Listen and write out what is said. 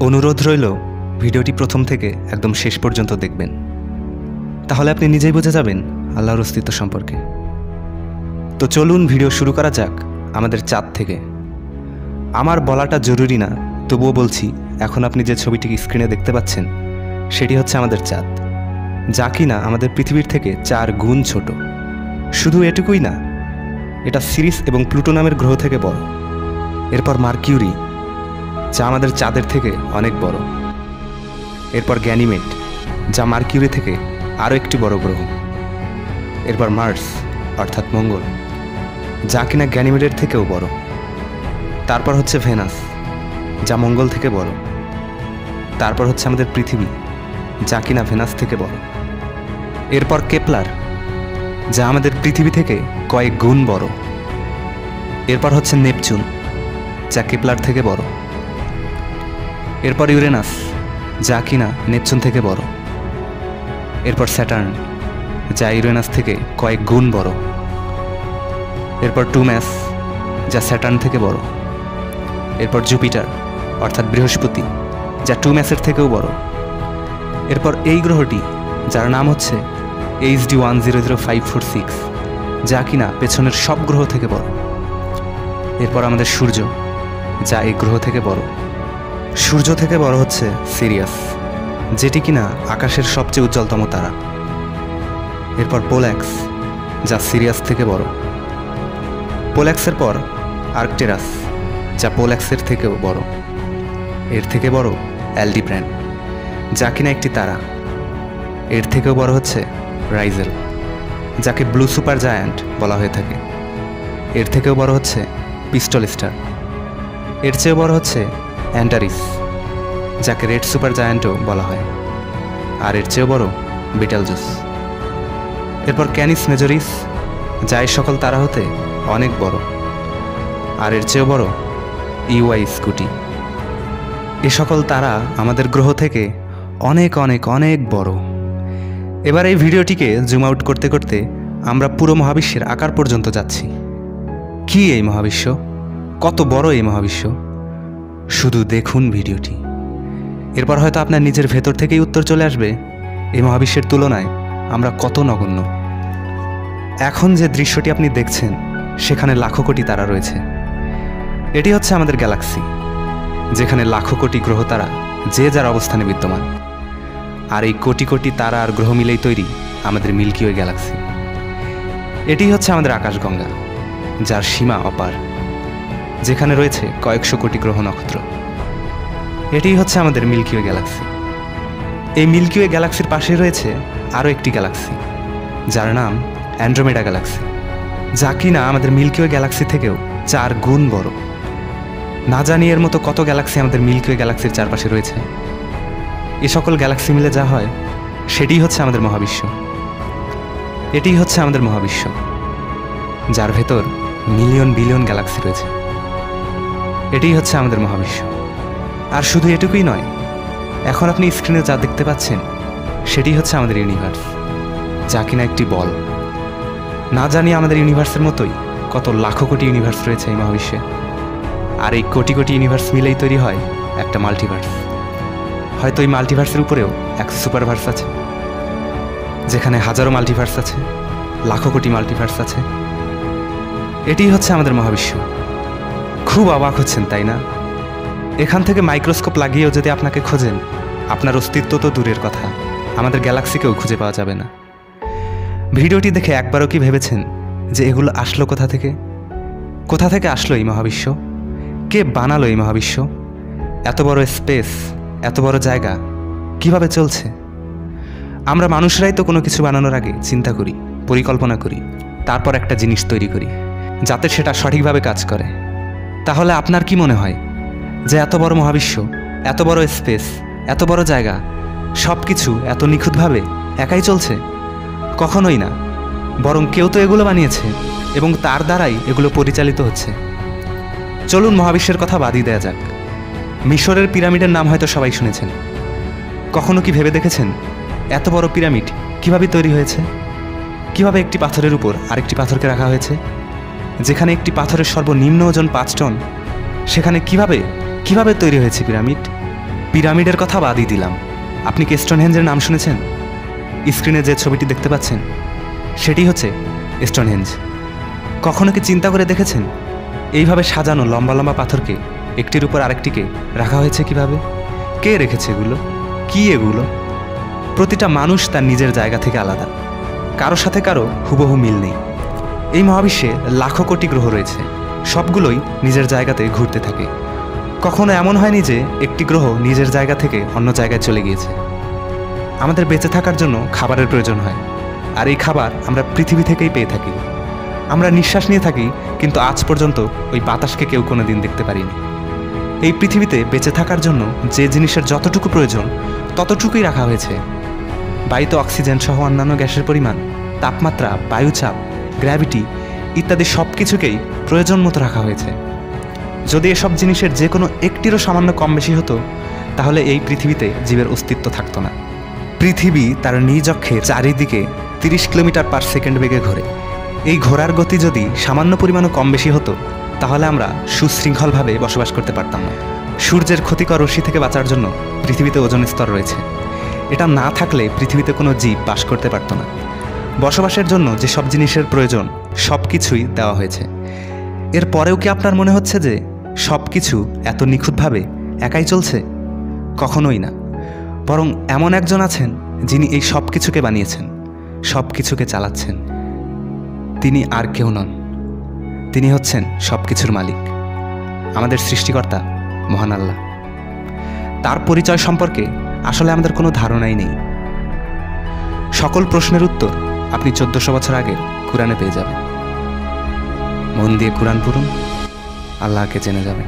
অনুরোধ রইল ভিডিওটি প্রথম থেকে একদম শেষ পর্যন্ত দেখবেন, তাহলে আপনি নিজেই বুঝে যাবেন আল্লাহর অস্তিত্ব সম্পর্কে। তো চলুন ভিডিও শুরু করা যাক আমাদের চাঁদ থেকে। আমার বলাটা জরুরি না, তবুও বলছি, এখন আপনি যে ছবিটি স্ক্রিনে দেখতে পাচ্ছেন সেটি হচ্ছে আমাদের চাঁদ, যা কিনা আমাদের পৃথিবীর থেকে 4 গুণ ছোট। শুধু এটুকুই না, এটা সিরিস এবং প্লুটো নামের গ্রহ থেকে বড়। এরপর মার্কিউরি, যা আমাদের চাঁদের থেকে অনেক বড়। এরপর গ্যানিমেড, যা মার্কিউরি থেকে আরও একটি বড় গ্রহ। এরপর মার্স অর্থাৎ মঙ্গল, যা কিনা গ্যানিমেডের থেকেও বড়। তারপর হচ্ছে ভেনাস, যা মঙ্গল থেকে বড়। তারপর হচ্ছে আমাদের পৃথিবী, যা কিনা ভেনাস থেকে বড়। এরপর কেপলার, যা আমাদের পৃথিবী থেকে কয়েক গুণ বড়। এরপর হচ্ছে নেপচুন, যা কেপলার থেকে বড়। এরপর ইউরেনাস, যা কিনা নেপচুন থেকে বড়। এরপর স্যাটার্ন, যা ইউরেনাস থেকে কয়েক গুণ বড়। এরপর টুম্যাস, যা স্যাটার্ন থেকে বড়। এরপর জুপিটার অর্থাৎ বৃহস্পতি, যা টুম্যাসের থেকেও বড়। এরপর এই গ্রহটি, যার নাম হচ্ছে HD 100546, যা কিনা পেছনের সব গ্রহ থেকে বড়। এরপর আমাদের সূর্য, যা এই গ্রহ থেকে বড়। সূর্য থেকে বড় হচ্ছে সিরিয়াস, যেটি কিনা আকাশের সবচেয়ে উজ্জ্বলতম তারা। এরপর পোল্যাক্স, যা সিরিয়াস থেকে বড়। পোল্যাক্সের পর আর্কটেরাস, যা পোল্যাক্সের থেকেও বড়। এর থেকে বড় অ্যালডিব্র্যান, যা কিনা একটি তারা। এর থেকেও বড় হচ্ছে রাইজেল, যাকে ব্লু সুপার জায়ান্ট বলা হয়ে থাকে। এর থেকেও বড় হচ্ছে পিস্টল স্টার। এর চেয়েও বড় হচ্ছে অ্যান্টারিস, যাকে রেড সুপার জায়ান্টও বলা হয়। আর এর চেয়েও বড় বিটেলজুস। এরপর ক্যানিস মেজরিস, যা এই সকল তারা হতে অনেক বড়। আর এর চেয়েও বড় EY স্কুটি। এ সকল তারা আমাদের গ্রহ থেকে অনেক অনেক অনেক বড়। এবার এই ভিডিওটিকে জুম আউট করতে করতে আমরা পুরো মহাবিশ্বের আকার পর্যন্ত যাচ্ছি। কি এই মহাবিশ্ব? কত বড় এই মহাবিশ্ব? শুধু দেখুন ভিডিওটি। এরপর হয়তো আপনার নিজের ভেতর থেকেই উত্তর চলে আসবে, এই মহাবিশ্বের তুলনায় আমরা কত নগণ্য। এখন যে দৃশ্যটি আপনি দেখছেন, সেখানে লাখো কোটি তারা রয়েছে। এটি হচ্ছে আমাদের গ্যালাক্সি, যেখানে লাখো কোটি গ্রহ তারা যে যার অবস্থানে বিদ্যমান। আর এই কোটি কোটি তারা আর গ্রহ মিলেই তৈরি আমাদের মিল্কি ওয়ে গ্যালাক্সি। এটি হচ্ছে আমাদের আকাশগঙ্গা, যার সীমা অপার, যেখানে রয়েছে কয়েকশো কোটি গ্রহ নক্ষত্র। এটি হচ্ছে আমাদের মিল্কি ওয়ে গ্যালাক্সি। এই মিল্কি ওয়ে গ্যালাক্সির পাশে রয়েছে আরও একটি গ্যালাক্সি, যার নাম অ্যান্ড্রোমেডা গ্যালাক্সি, যা কিনা আমাদের মিল্কি ওয়ে গ্যালাক্সি থেকেও 4 গুণ বড়। না জানি এর মতো কত গ্যালাক্সি আমাদের মিল্কি ওয়ে গ্যালাক্সির চারপাশে রয়েছে। এ সকল গ্যালাক্সি মিলে যা হয়, সেটিই হচ্ছে আমাদের মহাবিশ্ব। এটিই হচ্ছে আমাদের মহাবিশ্ব, যার ভেতর মিলিয়ন বিলিয়ন গ্যালাক্সি রয়েছে। এটিই হচ্ছে আমাদের মহাবিশ্ব। আর শুধু এটুকুই নয়, এখন আপনি স্ক্রিনে যা দেখতে পাচ্ছেন সেটি হচ্ছে আমাদের ইউনিভার্স, যা কিনা একটি বল। না জানি আমাদের ইউনিভার্সের মতোই কত লাখো কোটি ইউনিভার্স রয়েছে এই মহাবিশ্বে। আর এই কোটি কোটি ইউনিভার্স মিলেই তৈরি হয় একটা মাল্টিভার্স। হয়তো এই মাল্টিভার্সের উপরেও এক সুপারভার্স আছে, যেখানে হাজারো মাল্টিভার্স আছে, লাখো কোটি মাল্টিভার্স আছে। এটিই হচ্ছে আমাদের মহাবিশ্ব। খুব অবাক হচ্ছেন, তাই না? এখান থেকে মাইক্রোস্কোপ লাগিয়েও যদি আপনাকে খোঁজেন, আপনার অস্তিত্ব তো দূরের কথা, আমাদের গ্যালাক্সিকেও খুঁজে পাওয়া যাবে না। ভিডিওটি দেখে একবারও কি ভেবেছেন যে এগুলো আসলো কোথা থেকে? কোথা থেকে আসলো এই মহাবিশ্ব? কে বানালো এই মহাবিশ্ব? এত বড় স্পেস, এত বড় জায়গা কিভাবে চলছে? আমরা মানুষরাই তো কোনো কিছু বানানোর আগে চিন্তা করি, পরিকল্পনা করি, তারপর একটা জিনিস তৈরি করি যাতে সেটা সঠিকভাবে কাজ করে। তাহলে আপনার কি মনে হয় যে এত বড় মহাবিশ্ব, এত বড় স্পেস, এত বড় জায়গা, সব কিছু এত নিখুঁতভাবে একাই চলছে? কখনোই না। বরং কেউ তো এগুলো বানিয়েছে এবং তার দ্বারাই এগুলো পরিচালিত হচ্ছে। চলুন মহাবিশ্বের কথা বাদই দেয়া যাক। মিশরের পিরামিডের নাম হয়তো সবাই শুনেছেন। কখনো কি ভেবে দেখেছেন এত বড় পিরামিড কিভাবে তৈরি হয়েছে? কিভাবে একটি পাথরের উপর আরেকটি পাথরকে রাখা হয়েছে? যেখানে একটি পাথরের সর্বনিম্ন ওজন 5 টন, সেখানে কিভাবে তৈরি হয়েছে পিরামিড? পিরামিডের কথা বাদই দিলাম, আপনি কি স্টোনহেঞ্জের নাম শুনেছেন? স্ক্রিনে যে ছবিটি দেখতে পাচ্ছেন সেটি হচ্ছে স্টোনহেঞ্জ। কখনো কি চিন্তা করে দেখেছেন এইভাবে সাজানো লম্বা লম্বা পাথরকে একটির উপর আরেকটিকে রাখা হয়েছে কিভাবে? কে রেখেছে এগুলো? কি এগুলো? প্রতিটা মানুষ তার নিজের জায়গা থেকে আলাদা, কারো সাথে কারো হুবহু মিল নেই। এই মহাবিশ্বে লাখো কোটি গ্রহ রয়েছে, সবগুলোই নিজের জায়গাতে ঘুরতে থাকে। কখনো এমন হয়নি যে একটি গ্রহ নিজের জায়গা থেকে অন্য জায়গায় চলে গিয়েছে। আমাদের বেঁচে থাকার জন্য খাবারের প্রয়োজন হয়, আর এই খাবার আমরা পৃথিবী থেকেই পেয়ে থাকি। আমরা নিঃশ্বাস নিয়ে থাকি, কিন্তু আজ পর্যন্ত ওই বাতাসকে কেউ কোনো দিন দেখতে পারিনি। এই পৃথিবীতে বেঁচে থাকার জন্য যে জিনিসের যতটুকু প্রয়োজন ততটুকুই রাখা হয়েছে। বায়ুতে অক্সিজেন সহ অন্যান্য গ্যাসের পরিমাণ, তাপমাত্রা, বায়ুচাপ, গ্র্যাভিটি ইত্যাদি সব কিছুকেই প্রয়োজন মতো রাখা হয়েছে। যদি এসব জিনিসের যে কোনো একটিরও সামান্য কম বেশি হতো, তাহলে এই পৃথিবীতে জীবের অস্তিত্ব থাকতো না। পৃথিবী তার নিজ অক্ষে চারিদিকে 30 কিলোমিটার পার সেকেন্ড বেগে ঘোরে। এই ঘোরার গতি যদি সামান্য পরিমাণও কম বেশি হতো, তাহলে আমরা সুশৃঙ্খলভাবে বসবাস করতে পারতাম না। সূর্যের ক্ষতিকর রশ্মি থেকে বাঁচার জন্য পৃথিবীতে ওজোন স্তর রয়েছে। এটা না থাকলে পৃথিবীতে কোনো জীব বাস করতে পারত না। বসবাসের জন্য যে সব জিনিসের প্রয়োজন সব কিছুই দেওয়া হয়েছে। এর পরেও কি আপনার মনে হচ্ছে যে সব কিছু এত নিখুঁতভাবে একাই চলছে? কখনোই না। বরং এমন একজন আছেন যিনি এই সব কিছুকে বানিয়েছেন, সব কিছুকে চালাচ্ছেন। তিনি আর কেউ নন, তিনি হচ্ছেন সব কিছুর মালিক, আমাদের সৃষ্টিকর্তা মহান আল্লাহ। তার পরিচয় সম্পর্কে আসলে আমাদের কোনো ধারণাই নেই। সকল প্রশ্নের উত্তর আপনি 1400 বছর আগে কোরআনে পেয়ে যাবেন। মন দিয়ে কোরআন পড়ুন, আল্লাহকে জেনে যাবেন।